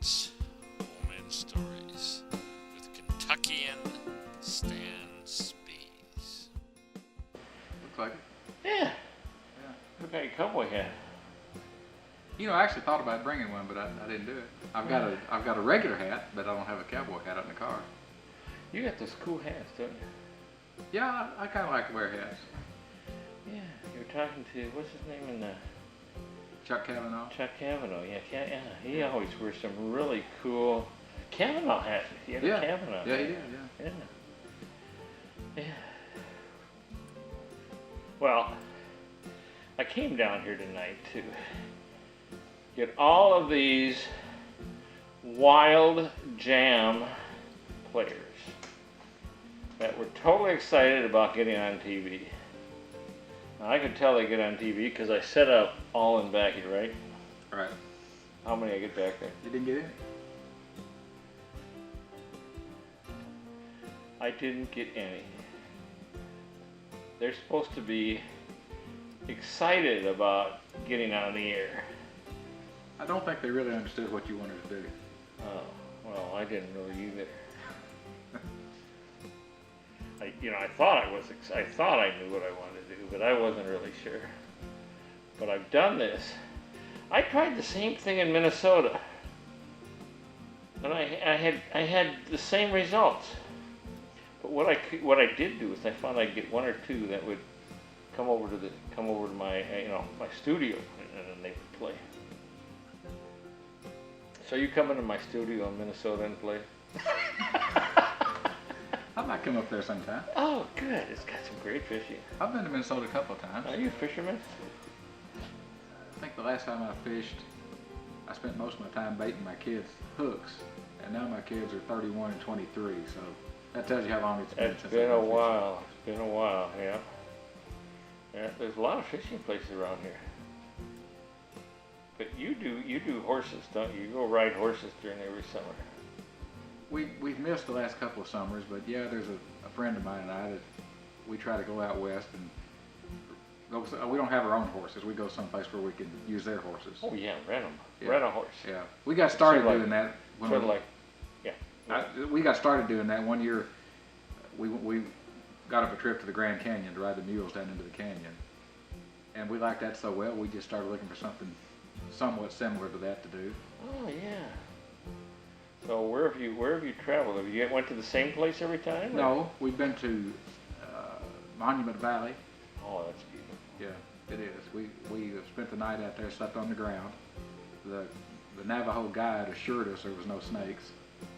Willits, Old Man Stories, with Kentuckian Stan Spees. Looks like it. Yeah. Look like a cowboy hat. You know, I actually thought about bringing one, but I didn't do it. I've got a regular hat, but I don't have a cowboy hat out in the car. You got those cool hats, don't you? Yeah, I kind of like to wear hats. Yeah. You were talking to, what's his name in the... Chuck Cavanaugh. Chuck Cavanaugh, yeah. He always wears some really cool Cavanaugh hats. He had a Cavanaugh. Yeah, he did, Yeah. Well, I came down here tonight to get all of these wild jam players that were totally excited about getting on TV. Now, I could tell they get on TV because I set up all in back here, right? Right. How many I get back there? You didn't get any? I didn't get any. They're supposed to be excited about getting on the air. I don't think they really understood what you wanted to do. Oh, well, I didn't really either. I thought I knew what I wanted to do, but I wasn't really sure. But I've done this. I tried the same thing in Minnesota, and I had the same results. But what I did do is I found I'd get one or two that would come over to my my studio, and then they would play. So you come into my studio in Minnesota and play? I might come up there sometime. Oh, good. It's got some great fishing. I've been to Minnesota a couple of times. Are you a fisherman? I think the last time I fished, I spent most of my time baiting my kids' hooks, and now my kids are 31 and 23, so that tells you how long it's been since I've been a while. It's been a while, yeah. Yeah, there's a lot of fishing places around here. But you do horses, don't you? You go ride horses during every summer. We've missed the last couple of summers, but yeah, there's a friend of mine and I that we try to go out west and go. We don't have our own horses. We go someplace where we can use their horses. Oh yeah, rent them. Yeah. Rent a horse. Yeah, we got started doing that. We got started doing that one year. We got up a trip to the Grand Canyon to ride the mules down into the canyon, and we liked that so well we just started looking for something somewhat similar to that to do. Oh yeah. So where have you traveled? Have you went to the same place every time? Or? No, we've been to Monument Valley. Oh, that's beautiful. Yeah, it is. We spent the night out there, slept on the ground. The Navajo guide assured us there was no snakes.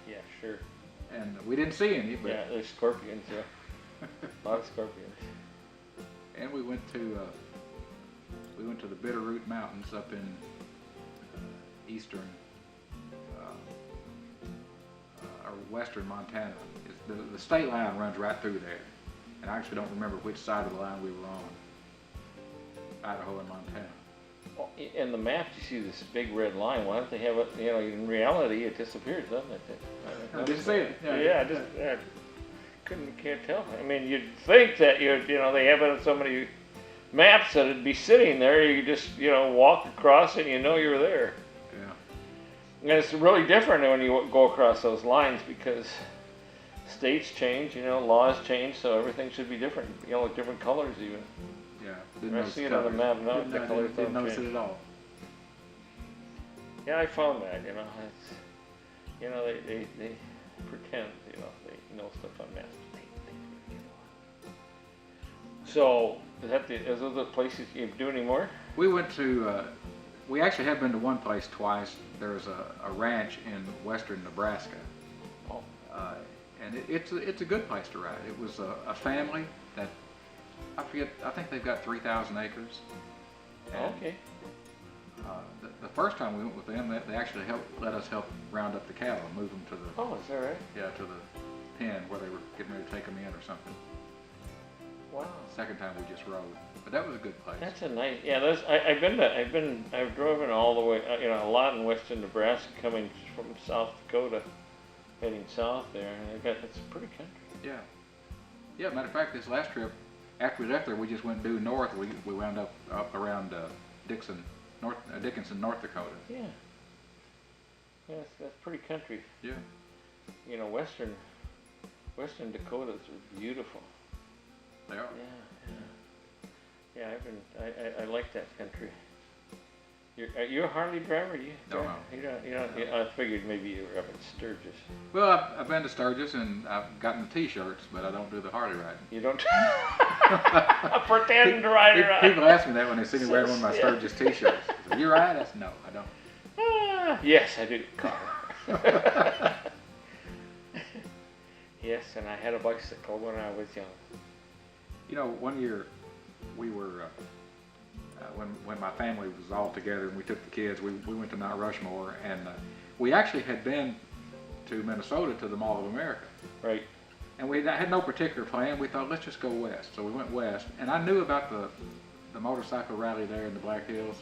Yeah, sure. And we didn't see any. But yeah, there's scorpions. Yeah, a lot of scorpions. And we went to the Bitterroot Mountains up in eastern or western Montana. The state line runs right through there, and I actually don't remember which side of the line we were on. Idaho and Montana. Well, in the map, you see this big red line. Why don't they have it? In reality, it disappears, doesn't it? I didn't see it. Yeah, can't tell. I mean, you'd think that they have it on so many maps that it'd be sitting there. You just walk across it, and you were there. Yeah. And it's really different when you go across those lines because states change, laws change, so everything should be different. Different colors even. Yeah. I see it on the map now. The colors didn't don't notice change. it at all. Yeah, I found that. It's they pretend they know stuff on maps. So is those the places you do anymore? We went to. We actually have been to one place twice. There's a ranch in western Nebraska, and it's a good place to ride. It was a family that I think they've got 3,000 acres. And, okay. The first time we went with them, they actually let us help round up the cattle and move them to the. Oh, is that right? Yeah, to the pen where they were getting ready to take them in or something. Wow. Second time we just rode, but that was a good place. That's a nice. Yeah, I've driven all the way. A lot in western Nebraska, coming from South Dakota, heading south there. It's pretty country. Yeah. Yeah. Matter of fact, this last trip, after we left there, we just went due north. We wound up around Dickinson, North Dakota. Yeah. Yes, that's pretty country. Yeah. You know, western Dakotas are beautiful. They are. Yeah. I like that country. Are you a Harley driver? No. I figured maybe you were up at Sturgis. Well, I've been to Sturgis and I've gotten the T-shirts, but I don't do the Harley riding. You don't pretend to ride around. People ask me that when they see me wearing one of my Sturgis T-shirts. Say, you ride? I said, no, I don't. Yes, I do, Carl. Yes, and I had a bicycle when I was young. You know, one year we were, when my family was all together and we took the kids, we went to Mount Rushmore, and we actually had been to Minnesota to the Mall of America. Right. And we had no particular plan. We thought, let's just go west. So we went west, and I knew about the motorcycle rally there in the Black Hills,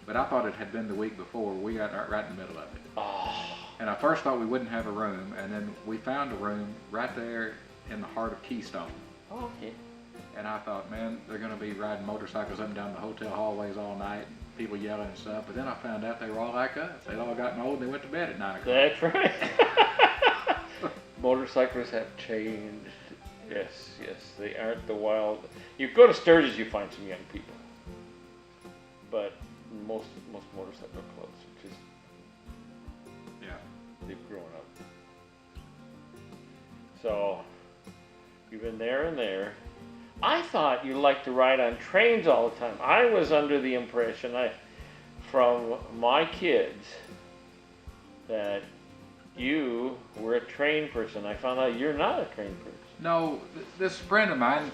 but I thought it had been the week before. We got right in the middle of it. Oh. And I first thought we wouldn't have a room, and then we found a room right there in the heart of Keystone. Oh, okay. And I thought, man, they're going to be riding motorcycles up and down the hotel hallways all night, people yelling and stuff. But then I found out they were all like us. They'd all gotten old and they went to bed at 9 o'clock. That's right. Motorcyclists have changed. Yes, they aren't the wild. You go to Sturgis, you find some young people. But most motorcycle clubs are just, they've grown up. So, you've been there and there. I thought you liked to ride on trains all the time. I was under the impression, from my kids, that you were a train person. I found out you're not a train person. No, this friend of mine,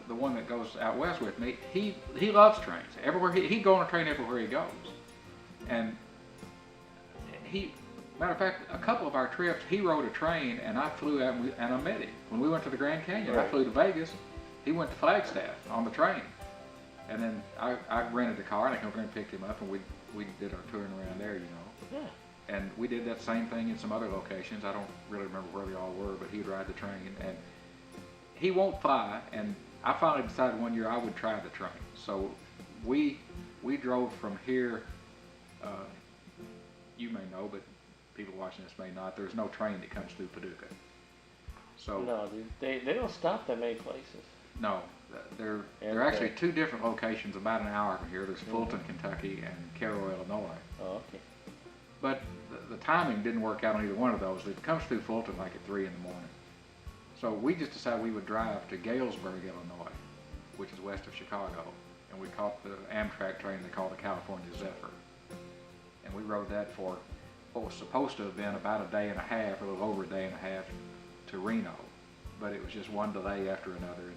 the one that goes out west with me, he loves trains. Everywhere he'd go on a train everywhere he goes. And matter of fact, a couple of our trips, he rode a train and I flew out and I met him. When we went to the Grand Canyon, Right. I flew to Vegas. He went to Flagstaff on the train. And then I rented a car and I came over and picked him up, and we did our touring around there, you know. Yeah. And we did that same thing in some other locations. I don't really remember where they all were, but he'd ride the train. And he won't fly, and I finally decided one year I would try the train. So we drove from here, you may know, but people watching this may not, there's no train that comes through Paducah. So No, they don't stop that many places. no, there are actually two different locations about an hour from here. There's Fulton, Kentucky, and Cairo, Illinois. Oh, okay. But the timing didn't work out on either one of those. It comes through Fulton like at 3 in the morning. So we just decided we would drive to Galesburg, Illinois, which is west of Chicago. And we caught the Amtrak train they call the California Zephyr. And we rode that for what was supposed to have been about a day and a half, or a little over a day and a half, to Reno. But it was just one delay after another. And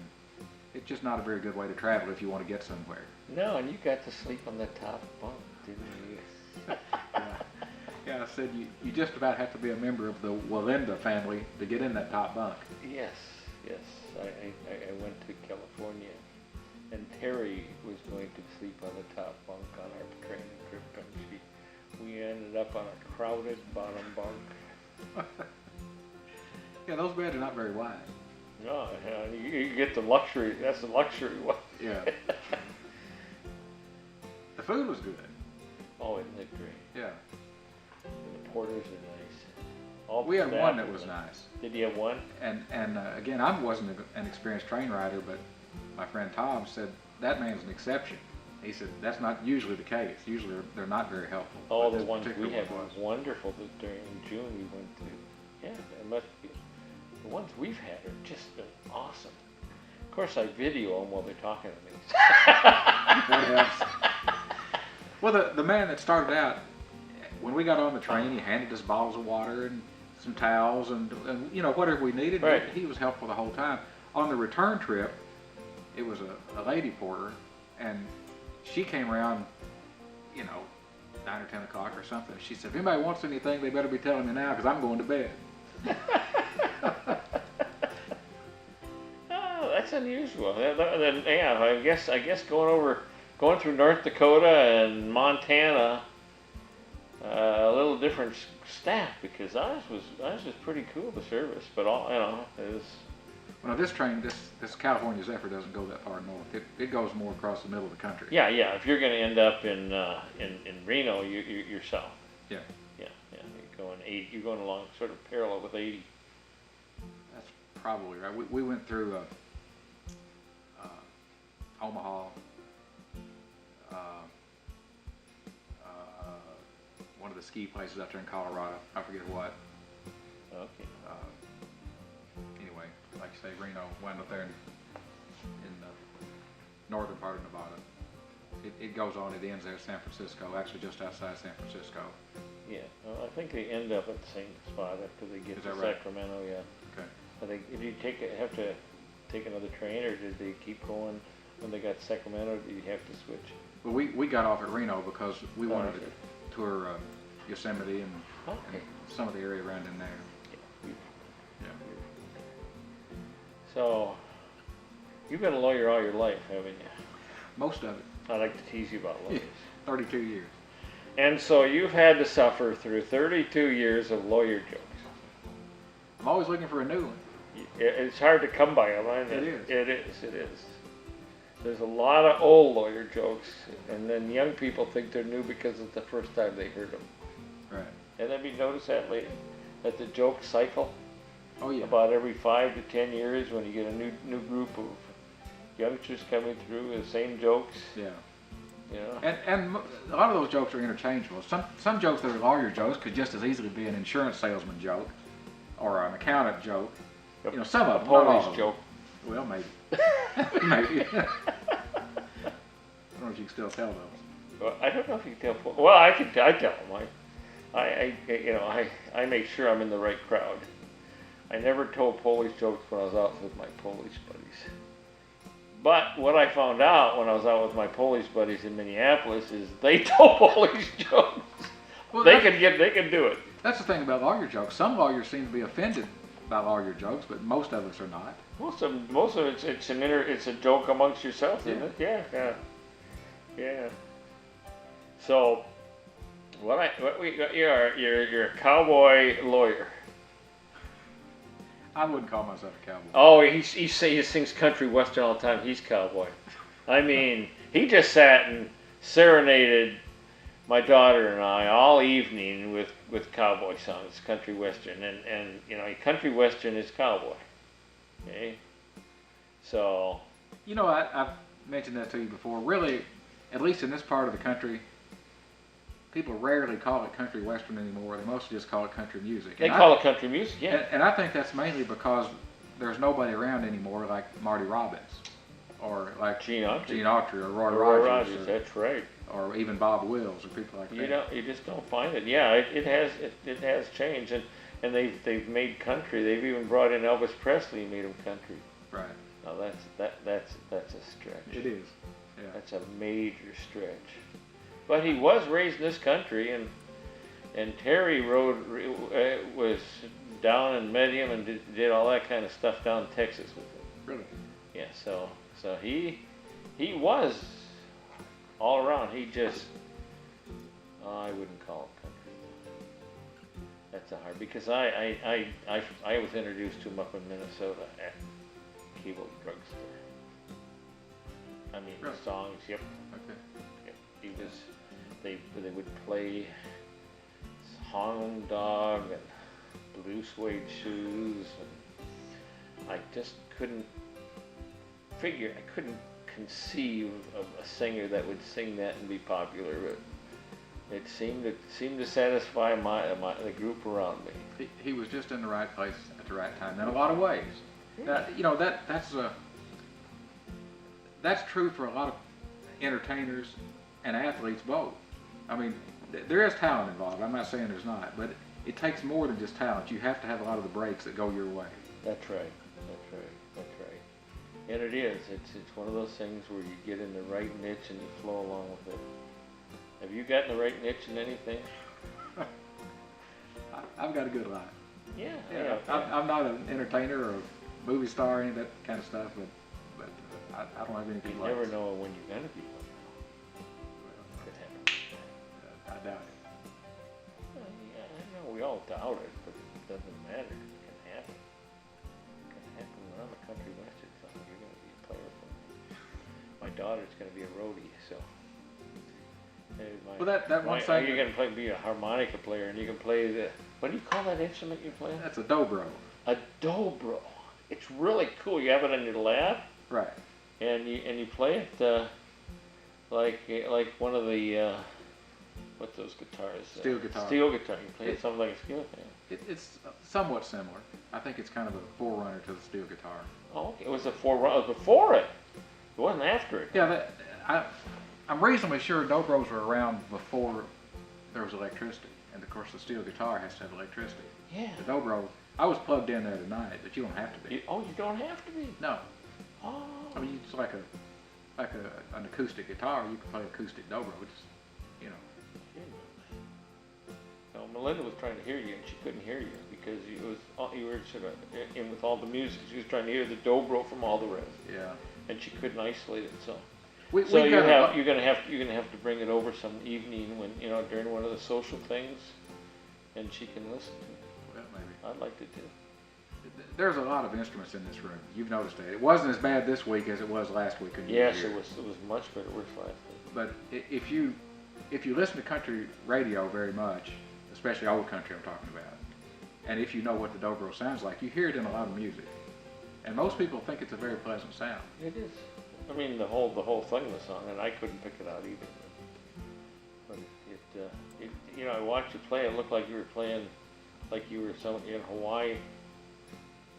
it's just not a very good way to travel if you want to get somewhere. No, and you got to sleep on the top bunk, didn't you? Yeah, I said you just about have to be a member of the Walinda family to get in that top bunk. Yes. I went to California, and Terry was going to sleep on the top bunk on our train trip, and we ended up on a crowded bottom bunk. Yeah, those beds are not very wide. No, you get the luxury. That's the luxury one. Yeah. The food was good. Oh, isn't it great? Yeah. The porters are nice. We had one that was nice. Did you have one? And again, I wasn't an experienced train rider, but my friend Tom said that man's an exception. He said that's not usually the case. Usually they're not very helpful. Oh, But the this ones particular we had one were was. wonderful. During June we went to. Yeah, it must be. The ones we've had are just been awesome. Of course, I video them while they're talking to me. That helps. Well, the man that started out, when we got on the train, he handed us bottles of water and some towels and you know, whatever we needed. Right. He was helpful the whole time. On the return trip, it was a lady porter, and she came around, you know, 9 or 10 o'clock or something. She said, if anybody wants anything, they better be telling me now, because I'm going to bed. Oh, that's unusual. Then, yeah, I guess going through North Dakota and Montana, a little different staff, because ours was pretty cool, the service. But all, you know, it was. Well, this train, this California Zephyr doesn't go that far north. It goes more across the middle of the country. Yeah. If you're going to end up in Reno, you're south. Yeah. Yeah. You're going along sort of parallel with 80. That's probably right. We went through Omaha, one of the ski places out there in Colorado. I forget what. Okay. Anyway, like you say, Reno, wound up there in the northern part of Nevada. It goes on, it ends there at San Francisco, actually just outside San Francisco. Yeah, well, I think they end up at the same spot after they get Is to that right? Sacramento, yeah. Okay. I think, did you have to take another train, or did they keep going when they got to Sacramento, or did you have to switch? Well, we got off at Reno because we wanted okay. to tour Yosemite and Okay. some of the area around in there. Yeah. Yeah. So, you've been a lawyer all your life, haven't you? Most of it. I like to tease you about lawyers. 32 years. And so you've had to suffer through 32 years of lawyer jokes. I'm always looking for a new one. It's hard to come by them, isn't it? It is. It is. There's a lot of old lawyer jokes, and then young people think they're new because it's the first time they heard them. Right. And have you noticed that lately? That the joke cycle? Oh yeah. About every 5 to 10 years, when you get a new group of youngsters coming through with the same jokes. Yeah. You know? And a lot of those jokes are interchangeable. Some jokes that are lawyer jokes could just as easily be an insurance salesman joke or an accountant joke. You know, some of them. Not all of them. joke. Well, maybe. Maybe. I don't know if you can still tell those. Well, I don't know if you can tell. Well, I tell them. I make sure I'm in the right crowd. I never told Polish jokes when I was out with my Polish buddies. But what I found out when I was out with my Polish buddies in Minneapolis is they told Polish jokes. Well, they can do it. That's the thing about lawyer jokes. Some lawyers seem to be offended by lawyer jokes, but most of us are not. Most of it's a joke amongst yourselves, isn't it? Yeah. So, you're a cowboy lawyer. I wouldn't call myself a cowboy. Oh, he sings country western all the time. He's cowboy. I mean, he just sat and serenaded my daughter and I all evening with cowboy songs, country western, and you know, country western is cowboy. Okay, so. You know, I've mentioned that to you before. Really, at least in this part of the country, people rarely call it country western anymore. They mostly just call it country music. They call it country music, yeah. And I think that's mainly because there's nobody around anymore like Marty Robbins, or like Gene Autry or Roy Rogers. That's right. Or even Bob Wills or people like that. You just don't find it. Yeah, it has changed, and they've made country. They've even brought in Elvis Presley and made him country. Right. Now that's a stretch. It is. Yeah. That's a major stretch. But he was raised in this country, and Terry was down and met him and did all that kind of stuff down in Texas with him. Really? Yeah. So he was all around. He just I wouldn't call it country. That's a hard, because I was introduced to him up in Minnesota at Cable Drugstore. I mean, Really? the songs. Yep. Okay. He was. They would play Harlem Dog and Blue Suede Shoes, and I just couldn't conceive of a singer that would sing that and be popular. But it seemed to satisfy the group around me. He was just in the right place at the right time in a lot of ways. You know, that's true for a lot of entertainers and athletes both. I mean, there is talent involved. I'm not saying there's not, but it takes more than just talent. You have to have a lot of the breaks that go your way. That's right. And it is. It's one of those things where you get in the right niche and you flow along with it. Have you gotten the right niche in anything? I've got a good life. Yeah. I'm not an entertainer or a movie star or any of that kind of stuff, but I don't have any good You never know when you're going to be one. Could happen. I doubt it. Well, yeah, I know we all doubt it, but it doesn't matter. It can happen. It can happen. When I'm a country western song, you're going to be a player for me. My daughter's going to be a roadie, so. Well, that one segment. You can be a harmonica player, and you can play the. What do you call that instrument you play? That's a dobro. A dobro. It's really cool. You have it on your lap. Right. And you play it like one of the what's those guitars? Steel guitar. Steel guitar. You play it something like a steel guitar. It's somewhat similar. I think it's kind of a forerunner to the steel guitar. Oh, okay. It was a forerunner before it. It wasn't after it. Yeah, I'm reasonably sure dobros were around before there was electricity, and of course the steel guitar has to have electricity. Yeah. The dobro, I was plugged in there tonight, but you don't have to be. You don't have to be. No. Oh. I mean, it's like an acoustic guitar. You can play acoustic dobro. Just, you know. No, Melinda was trying to hear you, and she couldn't hear you because you were sort of in with all the music. She was trying to hear the dobro from all the rest. Yeah. And she couldn't isolate it. So you're gonna have to bring it over some evening when during one of the social things, and she can listen to it. Well, maybe. I'd like to too. There's a lot of instruments in this room. You've noticed that. It wasn't as bad this week as it was last week. Yes, it was much better worse last week. But if you listen to country radio very much, especially old country I'm talking about, and if you know what the dobro sounds like, you hear it in a lot of music. And most people think it's a very pleasant sound. It is. I mean, the whole thing of the song, and I couldn't pick it out either. But I watched you play. It looked like you were playing, like you were in Hawaii.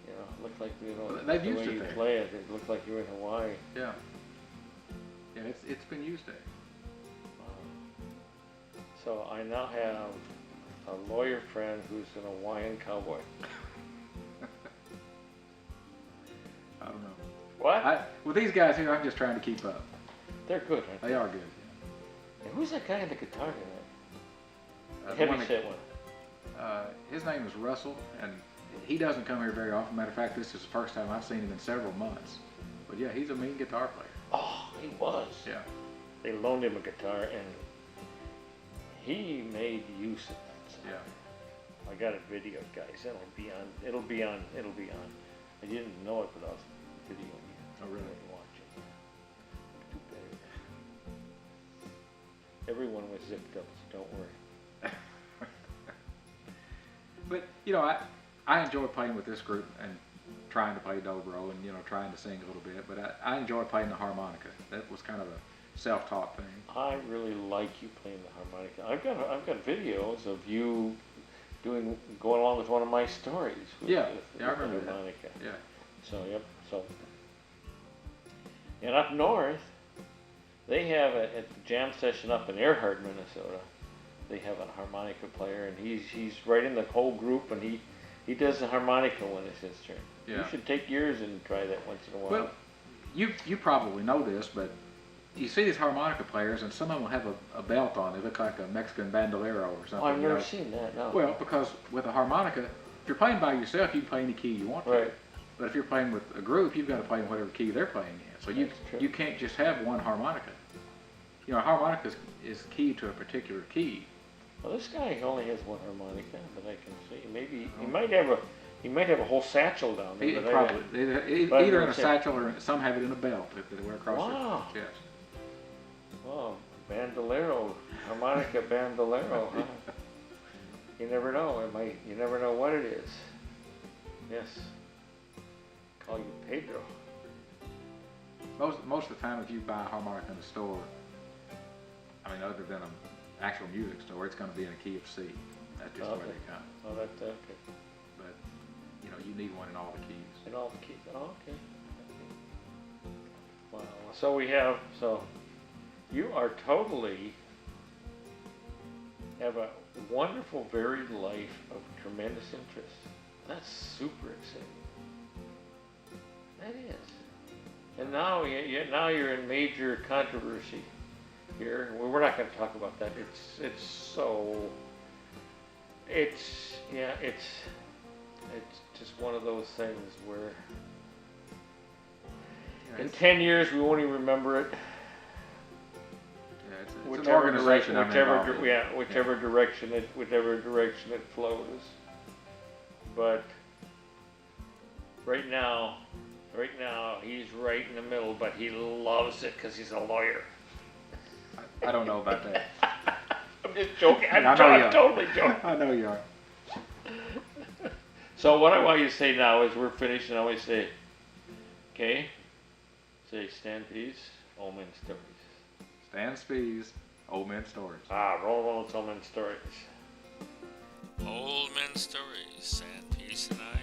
It looked like they've the used way it you there. play it. It looked like you were in Hawaii. Yeah. Yeah, it's been used there. So I now have a lawyer friend who's an Hawaiian cowboy. I don't know. What? With these guys here, I'm just trying to keep up. They're good, aren't they? They are good. And who's that guy on the guitar tonight? The heavy-set one. His name is Russell, and he doesn't come here very often. Matter of fact, this is the first time I've seen him in several months. But yeah, he's a mean guitar player. Oh, he was. Yeah. They loaned him a guitar, and he made use of it. Yeah. I got it videoed, guys. It'll be on. I didn't know it, but I was videoing you. Oh, really? Watching. Too bad. Everyone was zipped up, so don't worry. But I enjoy playing with this group and trying to play dobro and trying to sing a little bit. But I enjoy playing the harmonica. That was kind of a self-taught thing. I really like you playing the harmonica. I've got videos of you going along with one of my stories. I remember that. Harmonica. Yeah. So and up north, they have at the jam session up in Earhart, Minnesota. They have a harmonica player, and he's right in the whole group, and he does the harmonica when it's his turn. Yeah. You should take yours and try that once in a while. Well, you probably know this, but you see these harmonica players, and some of them will have a belt on. They look like a Mexican bandolero or something. Oh, I've never seen that. No. Well, because with a harmonica, if you're playing by yourself, you can play any key you want to. Right. But if you're playing with a group, you've got to play in whatever key they're playing in. So you can't just have one harmonica. A harmonica is keyed to a particular key. Well, this guy only has one harmonica, but I can see maybe he might have a whole satchel down there. Probably either in a satchel or some have it in a belt that they wear across their chest. Wow, bandolero, harmonica bandolero, huh? You never know. You never know what it is. Yes. Call you Pedro. Most of the time, if you buy a harmonica in a store, other than an actual music store, it's going to be in a key of C. That's just the way they come. Oh, that's okay. But you need one in all the keys. In all the keys. Oh, okay. Wow. So you are totally have a wonderful, varied life of tremendous interest. That's super exciting. That is. And now you're in major controversy here. Well, we're not going to talk about that. It's just one of those things where in 10 years we won't even remember it. Yeah, it's an organization. Whichever direction it flows. But right now he's right in the middle, but he loves it because he's a lawyer. I don't know about that. just joking. I'm totally joking. I know you are. So what I want you to say now is we're finished and I always say, okay, say Stan Spees, Old Men Stories. Stan Spees, Old Men Stories. Roland Willits, Old Men Stories. Old Men Stories, Stan Spees and I.